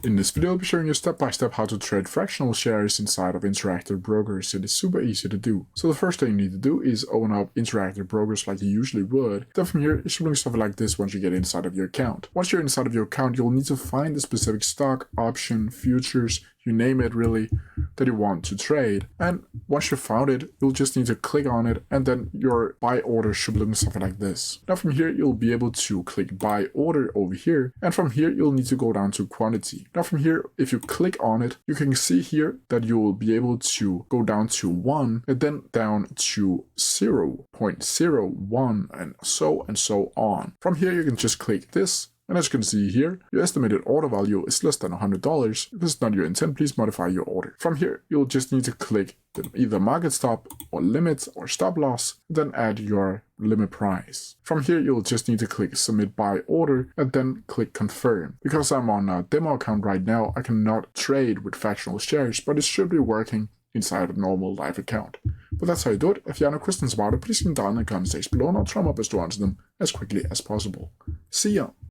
In this video, I'll be showing you step by step how to trade fractional shares inside of Interactive Brokers. It is super easy to do. So the first thing you need to do is open up Interactive Brokers like you usually would. Then from here, it should look something like this once you get inside of your account. Once you're inside of your account, you'll need to find the specific stock, option, futures, you name it really, that you want to trade. And once you've found it, you'll just need to click on it, and then your buy order should look something like this. Now from here, you'll be able to click buy order over here, and from here, you'll need to go down to quantity. Now from here, if you click on it, you can see here that you will be able to go down to 1 and then down to 0.01 and so on. From here, you can just click this. And as you can see here, your estimated order value is less than $100. If this is not your intent, please modify your order. From here, you'll just need to click either market stop or limit or stop loss, then add your limit price. From here, you'll just need to click submit buy order and then click confirm. Because I'm on a demo account right now, I cannot trade with fractional shares, but it should be working inside a normal live account. But that's how you do it. If you have any questions about it, please leave them down in the comment section below and I'll try my best to answer them as quickly as possible. See ya!